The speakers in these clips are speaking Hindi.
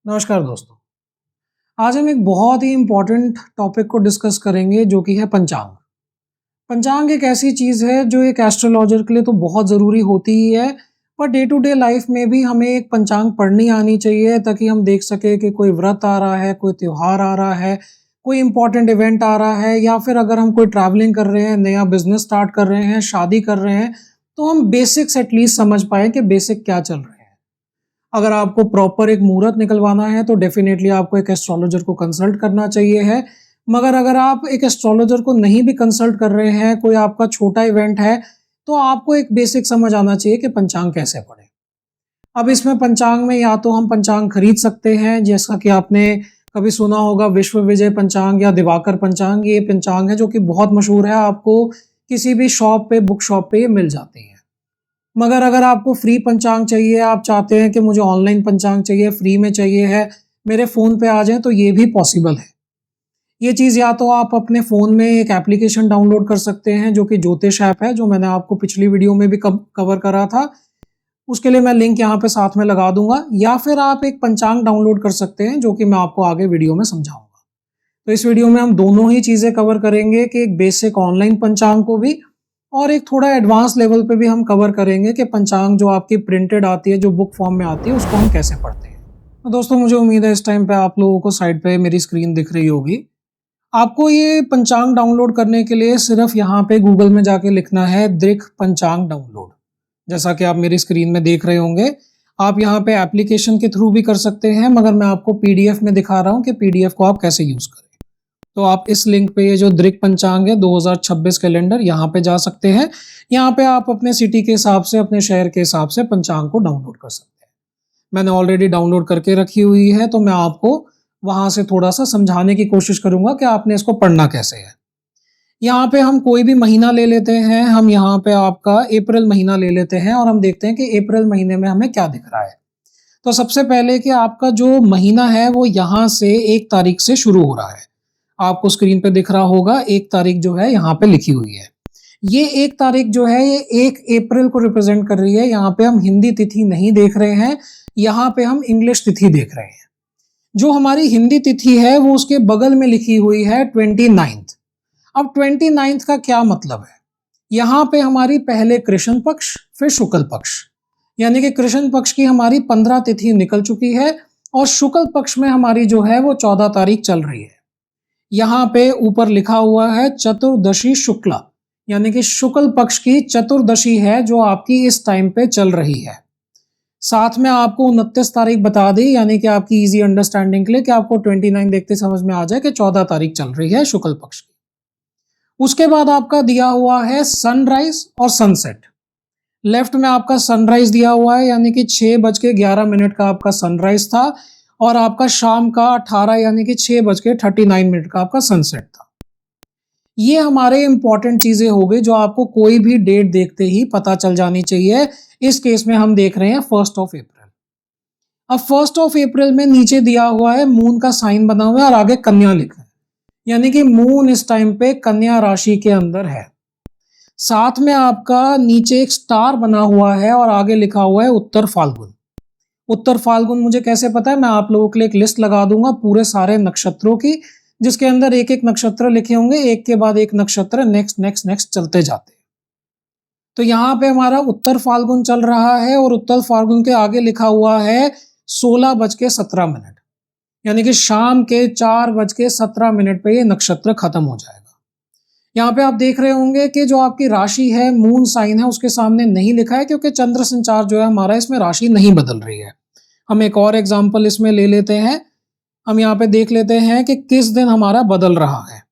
नमस्कार दोस्तों। आज हम एक बहुत ही इम्पोर्टेंट टॉपिक को डिस्कस करेंगे जो कि है पंचांग। पंचांग एक ऐसी चीज़ है जो एक एस्ट्रोलॉजर के लिए तो बहुत ज़रूरी होती ही है, per day to day life में भी हमें एक पंचांग पढ़नी आनी चाहिए ताकि हम देख सकें कि कोई व्रत आ रहा है, कोई त्योहार आ रहा है, कोई इम्पोर्टेंट इवेंट आ रहा है, या फिर अगर हम कोई ट्रैवलिंग कर रहे हैं, नया बिजनेस स्टार्ट कर रहे हैं, शादी कर रहे हैं, तो हम बेसिक्स एटलीस्ट समझ पाएँ कि बेसिक क्या चल रहा है। अगर आपको प्रॉपर एक मुहूर्त निकलवाना है तो डेफिनेटली आपको एक एस्ट्रोलॉजर को कंसल्ट करना चाहिए है। मगर अगर आप एक एस्ट्रोलॉजर को नहीं भी कंसल्ट कर रहे हैं, कोई आपका छोटा इवेंट है, तो आपको एक बेसिक समझ आना चाहिए कि पंचांग कैसे पढ़ें। अब इसमें पंचांग में या तो हम पंचांग खरीद सकते हैं, जैसा कि आपने कभी सुना होगा विश्व विजय पंचांग या दिवाकर पंचांग। ये पंचांग है जो कि बहुत मशहूर है, आपको किसी भी शॉप पे, बुक शॉप पे ये मिल जाते हैं। मगर अगर आपको फ्री पंचांग चाहिए, आप चाहते हैं कि मुझे ऑनलाइन पंचांग चाहिए, फ्री में चाहिए है, मेरे फ़ोन पे आ जाए, तो ये भी पॉसिबल है। ये चीज़ या तो आप अपने फ़ोन में एक एप्लीकेशन डाउनलोड कर सकते हैं जो कि ज्योतिष ऐप है, जो मैंने आपको पिछली वीडियो में भी कवर करा था। उसके लिए मैं लिंक यहाँ पे साथ में लगा दूंगा, या फिर आप एक पंचांग डाउनलोड कर सकते हैं जो कि मैं आपको आगे वीडियो में समझाऊंगा। तो इस वीडियो में हम दोनों ही चीज़ें कवर करेंगे कि एक बेसिक ऑनलाइन पंचांग को भी, और एक थोड़ा एडवांस लेवल पे भी हम कवर करेंगे कि पंचांग जो आपकी प्रिंटेड आती है, जो बुक फॉर्म में आती है, उसको हम कैसे पढ़ते हैं। तो दोस्तों, मुझे उम्मीद है इस टाइम पे आप लोगों को साइड पे मेरी स्क्रीन दिख रही होगी। आपको ये पंचांग डाउनलोड करने के लिए सिर्फ यहाँ पे गूगल में जाके लिखना है दृक पंचांग डाउनलोड। जैसा कि आप मेरी स्क्रीन में देख रहे होंगे, आप यहाँ पे एप्लीकेशन के थ्रू भी कर सकते हैं, मगर मैं आपको पीडीएफ में दिखा रहा हूँ कि पीडीएफ को आप कैसे यूज करें। तो आप इस लिंक पे, ये जो दृक पंचांग है 2026 कैलेंडर, यहाँ पे जा सकते हैं। यहाँ पे आप अपने सिटी के हिसाब से, अपने शहर के हिसाब से पंचांग को डाउनलोड कर सकते हैं। मैंने ऑलरेडी डाउनलोड करके रखी हुई है, तो मैं आपको वहां से थोड़ा सा समझाने की कोशिश करूंगा कि आपने इसको पढ़ना कैसे है। यहाँ पे हम कोई भी महीना ले लेते हैं। हम यहाँ पे आपका अप्रैल महीना ले लेते हैं और हम देखते हैं कि अप्रैल महीने में हमें क्या दिख रहा है। तो सबसे पहले कि आपका जो महीना है वो यहाँ से 1 तारीख से शुरू हो रहा है। आपको स्क्रीन पे दिख रहा होगा 1 तारीख जो है यहाँ पे लिखी हुई है। ये 1 तारीख जो है ये 1 अप्रैल को रिप्रेजेंट कर रही है। यहाँ पे हम हिंदी तिथि नहीं देख रहे हैं, यहाँ पे हम इंग्लिश तिथि देख रहे हैं। जो हमारी हिंदी तिथि है वो उसके बगल में लिखी हुई है 29th। अब 29th का क्या मतलब है? यहाँ पे हमारी पहले कृष्ण पक्ष, फिर शुक्ल पक्ष, यानी कि कृष्ण पक्ष की हमारी 15 तिथि निकल चुकी है और शुक्ल पक्ष में हमारी जो है वो 14 तारीख चल रही है। यहाँ पे ऊपर लिखा हुआ है चतुर्दशी शुक्ला, यानी कि शुक्ल पक्ष की चतुर्दशी है जो आपकी इस टाइम पे चल रही है। साथ में आपको 29 तारीख बता दी, यानी कि आपकी इजी अंडरस्टैंडिंग के लिए, कि आपको 29 देखते समझ में आ जाए कि 14 तारीख चल रही है शुक्ल पक्ष की। उसके बाद आपका दिया हुआ है सनराइज और सनसेट। लेफ्ट में आपका सनराइज दिया हुआ है, यानी कि 6:11 का आपका सनराइज था, और आपका शाम का 18 यानी कि 6:39 का आपका सनसेट था। ये हमारे इंपॉर्टेंट चीजें हो गई जो आपको कोई भी डेट देखते ही पता चल जानी चाहिए। इस केस में हम देख रहे हैं 1 अप्रैल। अब 1 अप्रैल में नीचे दिया हुआ है मून का साइन बना हुआ है और आगे कन्या लिखा है, यानी कि मून इस टाइम पे कन्या राशि के अंदर है। साथ में आपका नीचे एक स्टार बना हुआ है और आगे लिखा हुआ है उत्तर फाल्गुन। उत्तर फाल्गुन मुझे कैसे पता है? मैं आप लोगों के लिए एक लिस्ट लगा दूंगा पूरे सारे नक्षत्रों की, जिसके अंदर एक एक नक्षत्र लिखे होंगे, एक के बाद एक नक्षत्र नेक्स्ट नेक्स्ट नेक्स्ट चलते जाते हैं। तो यहाँ पे हमारा उत्तर फाल्गुन चल रहा है और उत्तर फाल्गुन के आगे लिखा हुआ है 16:17, यानी कि शाम के 4:17 पे ये नक्षत्र खत्म हो जाएगा। यहाँ पे आप देख रहे होंगे कि जो आपकी राशि है, मून साइन है, उसके सामने नहीं लिखा है, क्योंकि चंद्र संचार जो है हमारा, इसमें राशि नहीं बदल रही है। हम एक और एग्जाम्पल इसमें ले लेते हैं। हम यहाँ पे देख लेते हैं कि किस दिन हमारा बदल रहा है।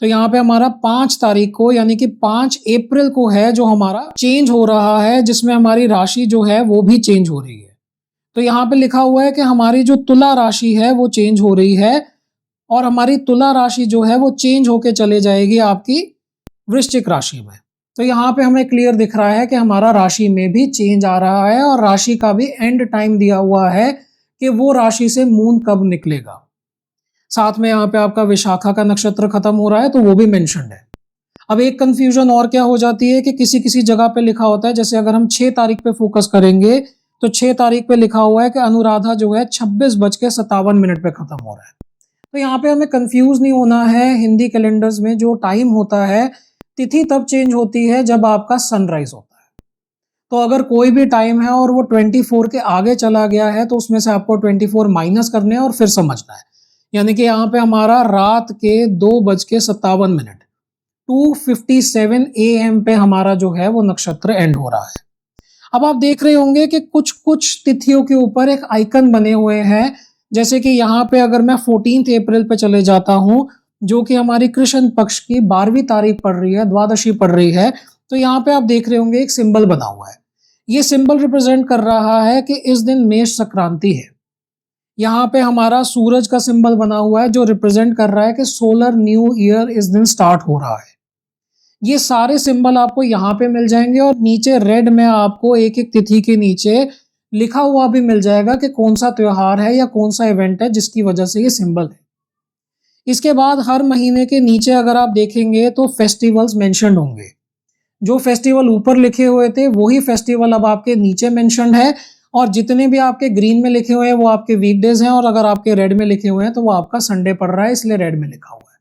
तो यहाँ पे हमारा 5 तारीख को, यानी कि 5 अप्रैल को है जो हमारा चेंज हो रहा है, जिसमें हमारी राशि जो है वो भी चेंज हो रही है। तो यहाँ पे लिखा हुआ है कि हमारी जो तुला राशि है वो चेंज हो रही है, और हमारी तुला राशि जो है वो चेंज होके चले जाएगी आपकी वृश्चिक राशि में। तो यहाँ पे हमें क्लियर दिख रहा है कि हमारा राशि में भी चेंज आ रहा है, और राशि का भी एंड टाइम दिया हुआ है कि वो राशि से मून कब निकलेगा। साथ में यहाँ पे आपका विशाखा का नक्षत्र खत्म हो रहा है, तो वो भी मेंशन्ड है। अब एक कंफ्यूजन और क्या हो जाती है कि किसी किसी जगह पे लिखा होता है, जैसे अगर हम 6 तारीख पे फोकस करेंगे तो 6 तारीख पे लिखा हुआ है कि अनुराधा जो है 26:57 पे खत्म हो रहा है। तो यहाँ पे हमें कंफ्यूज नहीं होना है। हिंदी कैलेंडर्स में जो टाइम होता है, तिथि तब चेंज होती है जब आपका सनराइज होता है। तो अगर कोई भी टाइम है और वो 24 के आगे चला गया है तो उसमें से आपको 24 माइनस करने हैं और फिर समझना है। यानी कि यहाँ पे हमारा रात के 2:57 2:57 AM पे हमारा जो है वो नक्षत्र एंड हो रहा है। अब आप देख रहे होंगे कि कुछ कुछ तिथियों के ऊपर एक आइकन बने हुए हैं। जैसे कि यहाँ पे अगर मैं 14 अप्रैल पे चले जाता हूं, जो कि हमारी कृष्ण पक्ष की 12वीं तारीख पड़ रही है, द्वादशी पड़ रही है, तो यहाँ पे आप देख रहे होंगे एक सिंबल बना हुआ है। ये सिंबल रिप्रेजेंट कर रहा है कि इस दिन मेष संक्रांति है। यहाँ पे हमारा सूरज का सिंबल बना हुआ है जो रिप्रेजेंट कर रहा है कि सोलर न्यू ईयर इस दिन स्टार्ट हो रहा है। ये सारे सिंबल आपको यहाँ पे मिल जाएंगे और नीचे रेड में आपको एक एक तिथि के नीचे लिखा हुआ भी मिल जाएगा कि कौन सा त्योहार है या कौन सा इवेंट है जिसकी वजह से ये सिंबल है। इसके बाद हर महीने के नीचे अगर आप देखेंगे तो फेस्टिवल्स मेंशन्ड होंगे। जो फेस्टिवल ऊपर लिखे हुए थे वही फेस्टिवल अब आपके नीचे मेंशन्ड है, और जितने भी आपके ग्रीन में लिखे हुए हैं वो आपके वीकडेज हैं, और अगर आपके रेड में लिखे हुए हैं तो वो आपका संडे पड़ रहा है, इसलिए रेड में लिखा हुआ है।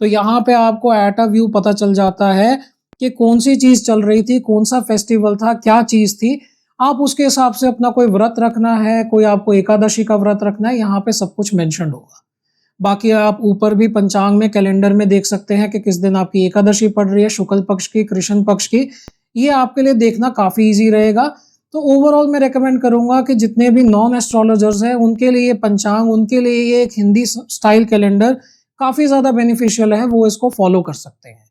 तो यहाँ पे आपको एट अ व्यू पता चल जाता है कि कौन सी चीज चल रही थी, कौन सा फेस्टिवल था, क्या चीज थी। आप उसके हिसाब से अपना कोई व्रत रखना है, कोई आपको एकादशी का व्रत रखना है, यहाँ पे सब कुछ मेंशन होगा। बाकी आप ऊपर भी पंचांग में कैलेंडर में देख सकते हैं कि किस दिन आपकी एकादशी पड़ रही है, शुक्ल पक्ष की, कृष्ण पक्ष की। ये आपके लिए देखना काफी इजी रहेगा। तो ओवरऑल मैं रेकमेंड करूंगा कि जितने भी नॉन एस्ट्रोलॉजर्स हैं उनके लिए पंचांग, उनके लिए ये एक हिंदी स्टाइल कैलेंडर काफी ज्यादा बेनिफिशियल है, वो इसको फॉलो कर सकते हैं।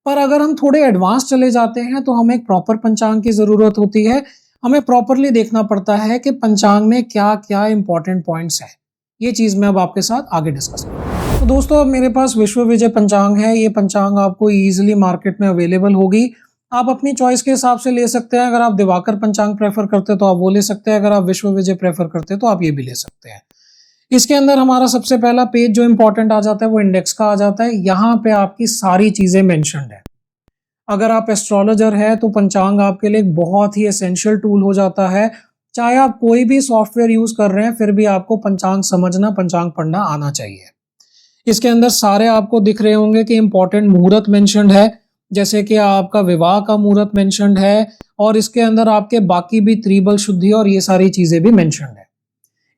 पर अगर हम थोड़े एडवांस चले जाते हैं तो हमें एक प्रॉपर पंचांग की जरूरत होती है। हमें प्रॉपरली देखना पड़ता है कि पंचांग में क्या क्या इंपॉर्टेंट पॉइंट्स हैं। ये चीज मैं अब आपके साथ आगे डिस्कस करूंगा। तो दोस्तों अब मेरे पास विश्व विजय पंचांग है। ये पंचांग आपको इजीली मार्केट में अवेलेबल होगी। आप अपनी चॉइस के हिसाब से ले सकते हैं। अगर आप दिवाकर पंचांग प्रेफर करते हैं तो आप वो ले सकते हैं, अगर आप विश्व विजय प्रेफर करते हैं तो आप ये भी ले सकते हैं। इसके अंदर हमारा सबसे पहला पेज जो इंपॉर्टेंट आ जाता है वो इंडेक्स का आ जाता है। यहाँ पे आपकी सारी चीजें मेंशन्ड है। अगर आप एस्ट्रोलॉजर है तो पंचांग आपके लिए एक बहुत ही एसेंशियल टूल हो जाता है। चाहे आप कोई भी सॉफ्टवेयर यूज कर रहे हैं फिर भी आपको पंचांग समझना, पंचांग पढ़ना आना चाहिए। इसके अंदर सारे आपको दिख रहे होंगे कि इंपॉर्टेंट मुहूर्त मेंशन्ड है, जैसे कि आपका विवाह का मुहूर्त मेंशन्ड है, और इसके अंदर आपके बाकी भी त्रिबल शुद्धि और ये सारी चीजें भी मेंशन्ड है।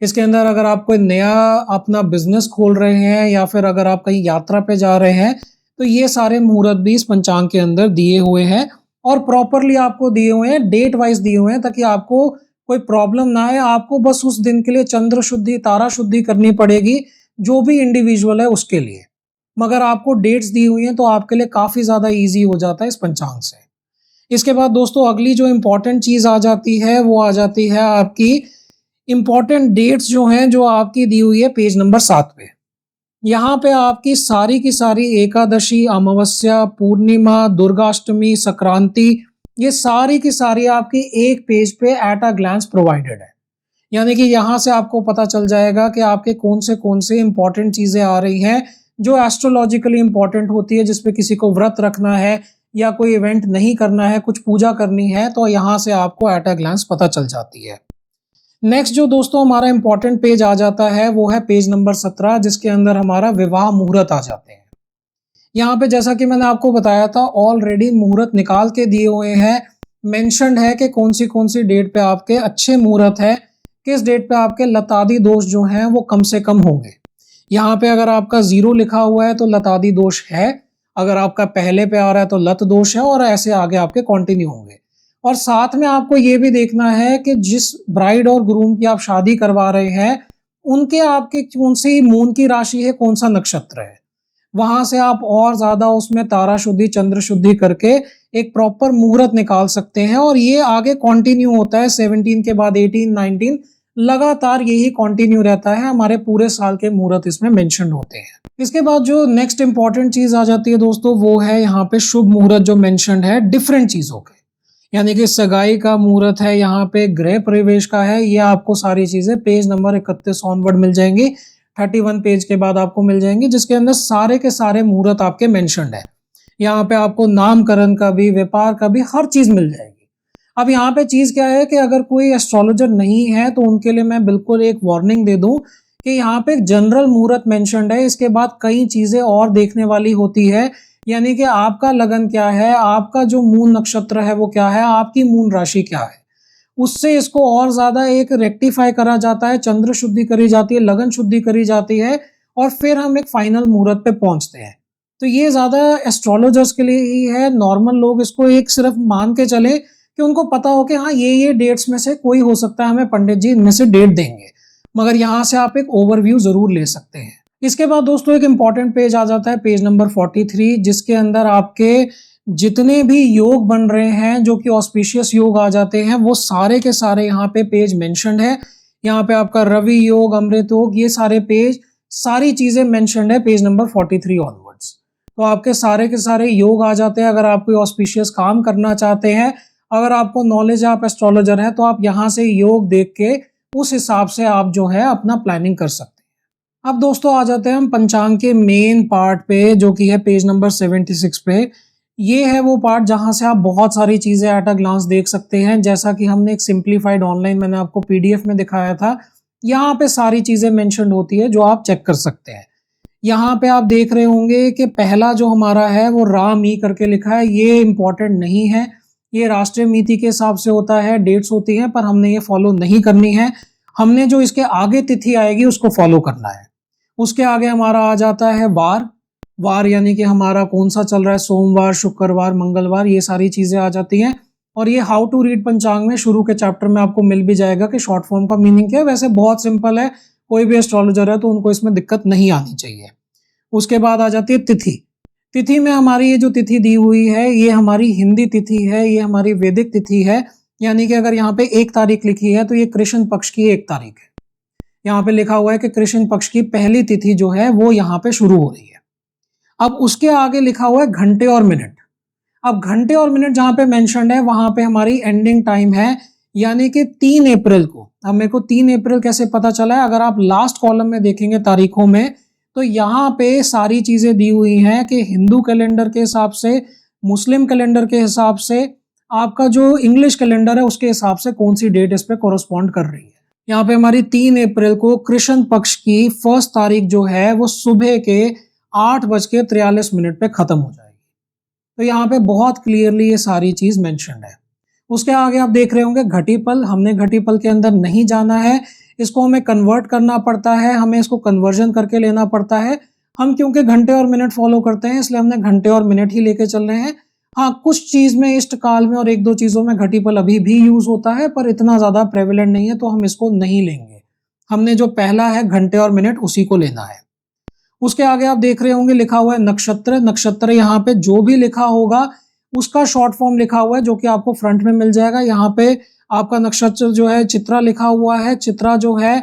इसके अंदर अगर आप कोई नया अपना बिजनेस खोल रहे हैं या फिर अगर आप कहीं यात्रा पे जा रहे हैं तो ये सारे मुहूर्त भी इस पंचांग के अंदर दिए हुए हैं, और प्रॉपरली आपको दिए हुए हैं, डेट वाइज दिए हुए हैं, ताकि आपको कोई प्रॉब्लम ना आए। आपको बस उस दिन के लिए चंद्र शुद्धि, तारा शुद्धि करनी पड़ेगी, जो भी इंडिविजुअल है उसके लिए। मगर आपको डेट्स दी हुई हैं तो आपके लिए काफी ज्यादा इजी हो जाता है इस पंचांग से। इसके बाद दोस्तों अगली जो इंपॉर्टेंट चीज आ जाती है वो आ जाती है आपकी इंपॉर्टेंट डेट्स जो हैं, जो आपकी दी हुई है पेज नंबर 7 पे। यहाँ पे आपकी सारी की सारी एकादशी, अमावस्या, पूर्णिमा, दुर्गाष्टमी, संक्रांति, ये सारी की सारी आपकी एक पेज पे एट अ ग्लांस प्रोवाइडेड है। यानी कि यहाँ से आपको पता चल जाएगा कि आपके कौन से इंपॉर्टेंट चीजें आ रही हैं जो एस्ट्रोलॉजिकली इंपॉर्टेंट होती है, जिसपे किसी को व्रत रखना है या कोई इवेंट नहीं करना है, कुछ पूजा करनी है, तो यहाँ से आपको एट अ ग्लांस पता चल जाती है। नेक्स्ट जो दोस्तों हमारा इंपॉर्टेंट पेज आ जाता है वो है पेज नंबर 17, जिसके अंदर हमारा विवाह मुहूर्त आ जाते हैं। यहाँ पे जैसा कि मैंने आपको बताया था ऑलरेडी मुहूर्त निकाल के दिए हुए हैं, मेंशन्ड है कि कौन सी डेट पे आपके अच्छे मुहूर्त है, किस डेट पे आपके लतादि दोष जो हैं वो कम से कम होंगे। यहाँ पे अगर आपका 0 लिखा हुआ है तो लतादि दोष है, अगर आपका पहले पे आ रहा है तो लत दोष है, और ऐसे आगे आपके कंटिन्यू होंगे। और साथ में आपको ये भी देखना है कि जिस ब्राइड और ग्रूम की आप शादी करवा रहे हैं उनके आपके कौन सी मून की राशि है, कौन सा नक्षत्र है, वहां से आप और ज्यादा उसमें तारा शुद्धि, चंद्र शुद्धि करके एक प्रॉपर मुहूर्त निकाल सकते हैं। और ये आगे कंटिन्यू होता है 17 के बाद 18, 19, लगातार यही कंटिन्यू रहता है। हमारे पूरे साल के मुहूर्त इसमें मेंशन होते हैं। इसके बाद जो नेक्स्ट इंपॉर्टेंट चीज आ जाती है दोस्तों वो है यहाँ पे शुभ मुहूर्त जो मेंशन्ड है डिफरेंट चीजों के। यानी कि सगाई का मुहूर्त है, यहाँ पे गृह प्रवेश का है, ये आपको सारी चीजें पेज नंबर 31 ऑनवर्ड मिल जाएंगी। 31 पेज के बाद आपको मिल जाएंगी, जिसके अंदर सारे के सारे मुहूर्त आपके मेंशन्ड है। यहाँ पे आपको नामकरण का भी, व्यापार का भी, हर चीज मिल जाएगी। अब यहाँ पे चीज़ क्या है कि अगर कोई एस्ट्रोलॉजर नहीं है तो उनके लिए मैं बिल्कुल एक वार्निंग दे दूं कि यहाँ पे एक जनरल मुहूर्त मेंशन्ड है, इसके बाद कई चीज़ें और देखने वाली होती है। यानी कि आपका लगन क्या है, आपका जो मून नक्षत्र है वो क्या है, आपकी मून राशि क्या है, उससे इसको और ज़्यादा एक रेक्टिफाई करा जाता है, चंद्र शुद्धि करी जाती है, लगन शुद्धि करी जाती है और फिर हम एक फाइनल मुहूर्त पे पहुंचते हैं। तो ये ज़्यादा एस्ट्रोलॉजर्स के लिए ही है, नॉर्मल लोग इसको एक सिर्फ मान के चले कि उनको पता हो कि हाँ ये डेट्स में से कोई हो सकता है, हमें पंडित जी इनमें से डेट देंगे, मगर यहाँ से आप एक ओवरव्यू ज़रूर ले सकते हैं। इसके बाद दोस्तों एक इंपॉर्टेंट पेज आ जाता है, पेज नंबर 43, जिसके अंदर आपके जितने भी योग बन रहे हैं जो कि ऑस्पिशियस योग आ जाते हैं वो सारे के सारे यहाँ पे पेज मेंशन्ड है। यहाँ पे आपका रवि योग, अमृत योग, ये सारे पेज, सारी चीजें मेंशन्ड है पेज नंबर 43 ऑनवर्ड्स। तो आपके सारे के सारे योग आ जाते हैं। अगर आप कोई ऑस्पिशियस काम करना चाहते हैं, अगर आपको नॉलेज, आप एस्ट्रोलॉजर है, तो आप यहाँ से योग देख के उस हिसाब से आप जो है अपना प्लानिंग कर सकते हैं। अब दोस्तों आ जाते हैं हम पंचांग के मेन पार्ट पे, जो कि है पेज नंबर 76 पे। ये है वो पार्ट जहां से आप बहुत सारी चीजें एट अ ग्लांस देख सकते हैं। जैसा कि हमने एक सिंप्लीफाइड ऑनलाइन मैंने आपको पीडीएफ में दिखाया था, यहाँ पे सारी चीजें मेंशन होती है जो आप चेक कर सकते हैं। यहाँ पे आप देख रहे होंगे कि पहला जो हमारा है वो राम ई करके लिखा है, ये इंपॉर्टेंट नहीं है, ये राष्ट्रीय नीति के हिसाब से होता है, डेट्स होती हैं, पर हमने ये फॉलो नहीं करनी है। हमने जो इसके आगे तिथि आएगी उसको फॉलो करना है। उसके आगे हमारा आ जाता है वार। वार यानी कि हमारा कौन सा चल रहा है, सोमवार, शुक्रवार, मंगलवार, ये सारी चीजें आ जाती हैं। और ये हाउ टू रीड पंचांग में शुरू के चैप्टर में आपको मिल भी जाएगा कि शॉर्ट फॉर्म का मीनिंग क्या है। वैसे बहुत सिंपल है, कोई भी एस्ट्रोलॉजर है तो उनको इसमें दिक्कत नहीं आनी चाहिए। उसके बाद आ जाती है तिथि। तिथि में हमारी ये जो तिथि दी हुई है ये हमारी हिंदी तिथि है, ये हमारी वैदिक तिथि है। यानी कि अगर यहाँ पे 1 तारीख लिखी है तो ये कृष्ण पक्ष की 1 तारीख है। यहाँ पे लिखा हुआ है कि कृष्ण पक्ष की पहली तिथि जो है वो यहाँ पे शुरू हो रही है। अब उसके आगे लिखा हुआ है घंटे और मिनट। अब घंटे और मिनट जहां पे मेंशन्ड है वहां पे हमारी एंडिंग टाइम है, यानी कि 3 अप्रैल को। अब मेरे को 3 अप्रैल कैसे पता चला है, अगर आप लास्ट कॉलम में देखेंगे तारीखों में तो यहाँ पे सारी चीजें दी हुई हैं कि हिंदू कैलेंडर के हिसाब से, मुस्लिम कैलेंडर के हिसाब से, आपका जो इंग्लिश कैलेंडर है उसके हिसाब से कौन सी डेट इस पे कोरस्पॉन्ड कर रही है। यहाँ पे हमारी 3 अप्रैल को कृष्ण पक्ष की फर्स्ट तारीख जो है वो सुबह के 8:43 पे खत्म हो जाएगी। तो यहाँ पे बहुत क्लियरली ये सारी चीज मेंशन्ड है। उसके आगे आप देख रहे होंगे घटीपल। हमने घटीपल के अंदर नहीं जाना है, इसको हमें कन्वर्ट करना पड़ता है, हमें इसको कन्वर्जन करके लेना पड़ता है। हम क्योंकि घंटे और मिनट फॉलो करते हैं इसलिए हमने घंटे और मिनट ही लेके चल रहे हैं। हाँ, कुछ चीज में इष्ट काल में और 1-2 चीजों में घटीपल अभी भी यूज होता है, पर इतना ज्यादा प्रेवलेंट नहीं है, तो हम इसको नहीं लेंगे। हमने जो पहला है घंटे और मिनट उसी को लेना है। उसके आगे आप देख रहे होंगे लिखा हुआ है नक्षत्र। नक्षत्र यहाँ पे जो भी लिखा होगा उसका शॉर्ट फॉर्म लिखा हुआ है जो कि आपको फ्रंट में मिल जाएगा। यहाँ पे आपका नक्षत्र जो है चित्रा लिखा हुआ है। चित्रा जो है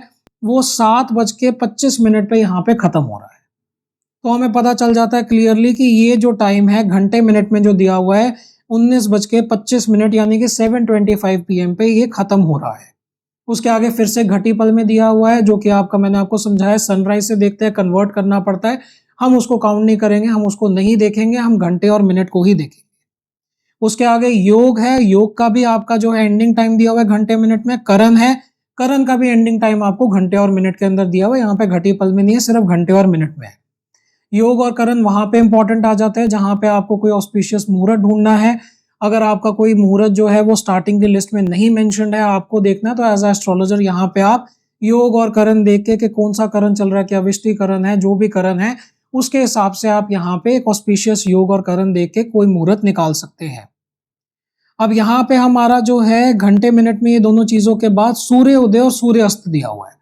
वो 7:25 पे यहाँ पे खत्म हो रहा है। तो हमें पता चल जाता है क्लियरली कि ये जो टाइम है घंटे मिनट में जो दिया हुआ है 19:25 यानी कि 7:25 PM पे ये खत्म हो रहा है। उसके आगे फिर से घटीपल में दिया हुआ है जो कि आपका मैंने आपको समझाया, सनराइज से देखते हैं, कन्वर्ट करना पड़ता है। हम उसको काउंट नहीं करेंगे, हम उसको नहीं देखेंगे, हम घंटे और मिनट को ही देखेंगे। उसके आगे योग है। योग का भी आपका जो है एंडिंग टाइम दिया हुआ है घंटे मिनट में। करण है, करण का भी एंडिंग टाइम आपको घंटे और मिनट के अंदर दिया हुआ है। यहाँ पे घटीपल में नहीं है, सिर्फ घंटे और मिनट में है। योग और करण वहां पे इंपॉर्टेंट आ जाते हैं जहां पे आपको कोई ऑस्पिशियस मुहूर्त ढूंढना है। अगर आपका कोई मुहूर्त जो है वो स्टार्टिंग की लिस्ट में नहीं मेंशन्ड है, आपको देखना है, तो एज एस्ट्रोलॉजर यहाँ पे आप योग और करण देख के कि कौन सा करण चल रहा है, क्या विष्टि करण है, जो भी करण है उसके हिसाब से आप यहाँ पे एक ऑस्पिशियस योग और करण देख के कोई मुहूर्त निकाल सकते हैं। अब यहाँ पे हमारा जो है घंटे मिनट में ये दोनों चीजों के बाद सूर्य उदय और सूर्य अस्त दिया हुआ है,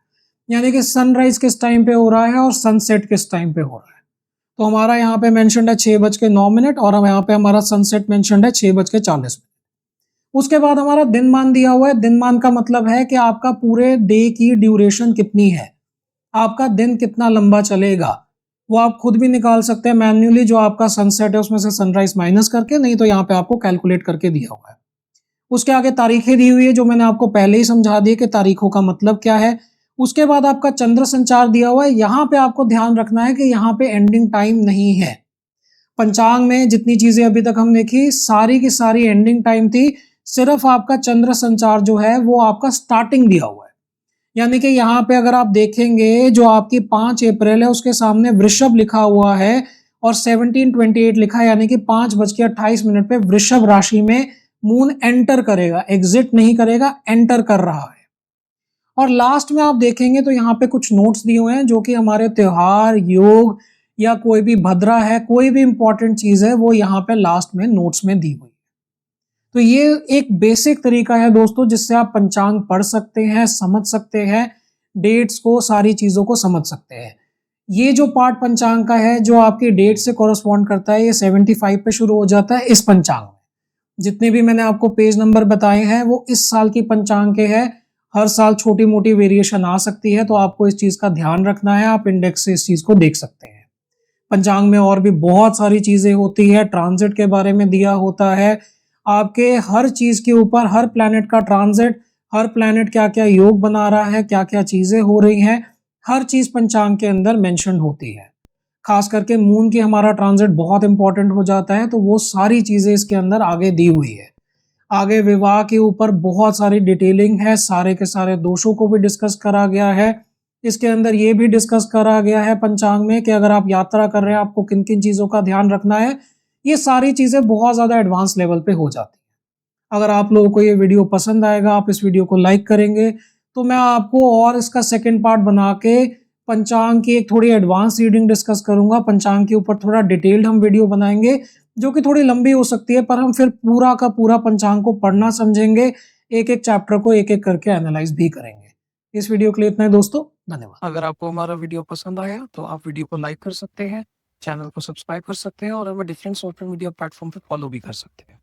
यानी कि सनराइज किस टाइम पे हो रहा है और सनसेट किस टाइम पे हो रहा है। तो हमारा यहाँ पे मेंशन्ड है 6:09 और हम यहाँ पे हमारा सनसेट मेंशन्ड है 6:40। उसके बाद हमारा दिनमान दिया हुआ है। दिनमान का मतलब है कि आपका पूरे डे की ड्यूरेशन कितनी है, आपका दिन कितना लंबा चलेगा, वो आप खुद भी निकाल सकते हैं मैन्युअली। जो आपका सनसेट है उसमें से सनराइज माइनस करके, नहीं तो यहाँ पे आपको कैलकुलेट करके दिया हुआ है। उसके आगे तारीखें दी हुई है जो मैंने आपको पहले ही समझा दी कि तारीखों का मतलब क्या है। उसके बाद आपका चंद्र संचार दिया हुआ है। यहाँ पे आपको ध्यान रखना है कि यहाँ पे एंडिंग टाइम नहीं है। पंचांग में जितनी चीजें अभी तक हम देखी सारी की सारी एंडिंग टाइम थी। सिर्फ आपका चंद्र संचार जो है वो आपका स्टार्टिंग दिया हुआ है। यानी कि यहाँ पे अगर आप देखेंगे जो आपकी 5 अप्रैल है उसके सामने वृषभ लिखा हुआ है और 1728 लिखा है, यानी कि 5:28 पे वृषभ राशि में मून एंटर करेगा, एग्जिट नहीं करेगा, एंटर कर रहा है। और लास्ट में आप देखेंगे तो यहाँ पे कुछ नोट्स दिए हुए हैं जो कि हमारे त्योहार, योग या कोई भी भद्रा है, कोई भी इंपॉर्टेंट चीज है वो यहाँ पे लास्ट में नोट्स में दी हुई है। तो ये एक बेसिक तरीका है दोस्तों जिससे आप पंचांग पढ़ सकते हैं, समझ सकते हैं, डेट्स को, सारी चीजों को समझ सकते हैं। ये जो पार्ट पंचांग का है जो आपकी डेट से कॉरस्पॉन्ड करता है, ये 75 पे शुरू हो जाता है इस पंचांग में। जितने भी मैंने आपको पेज नंबर बताए हैं वो इस साल की पंचांग के हैं। हर साल छोटी मोटी वेरिएशन आ सकती है, तो आपको इस चीज का ध्यान रखना है। आप इंडेक्स से इस चीज को देख सकते हैं। पंचांग में और भी बहुत सारी चीजें होती है, ट्रांजिट के बारे में दिया होता है, आपके हर चीज के ऊपर, हर प्लैनेट का ट्रांजिट, हर प्लैनेट क्या क्या योग बना रहा है, क्या क्या चीजें हो रही हैं, हर चीज पंचांग के अंदर मेंशन होती है। खास करके मून की हमारा ट्रांजिट बहुत इंपॉर्टेंट हो जाता है, तो वो सारी चीजें इसके अंदर आगे दी हुई है। आगे विवाह के ऊपर बहुत सारी डिटेलिंग है, सारे के सारे दोषों को भी डिस्कस करा गया है। इसके अंदर ये भी डिस्कस करा गया है पंचांग में कि अगर आप यात्रा कर रहे हैं आपको किन किन चीजों का ध्यान रखना है। ये सारी चीजें बहुत ज्यादा एडवांस लेवल पे हो जाती है। अगर आप लोगों को ये वीडियो पसंद आएगा, आप इस वीडियो को लाइक करेंगे, तो मैं आपको और इसका सेकेंड पार्ट बना के पंचांग की एक थोड़ी एडवांस रीडिंग डिस्कस करूंगा। पंचांग के ऊपर थोड़ा डिटेल्ड हम वीडियो बनाएंगे जो कि थोड़ी लंबी हो सकती है, पर हम फिर पूरा का पूरा पंचांग को पढ़ना समझेंगे, एक एक चैप्टर को एक एक करके एनालाइज भी करेंगे। इस वीडियो के लिए इतना ही दोस्तों, धन्यवाद। अगर आपको हमारा वीडियो पसंद आया तो आप वीडियो को लाइक कर सकते हैं, चैनल को सब्सक्राइब कर सकते हैं और हमें डिफरेंट सोशल मीडिया प्लेटफॉर्म पे फॉलो भी कर सकते हैं।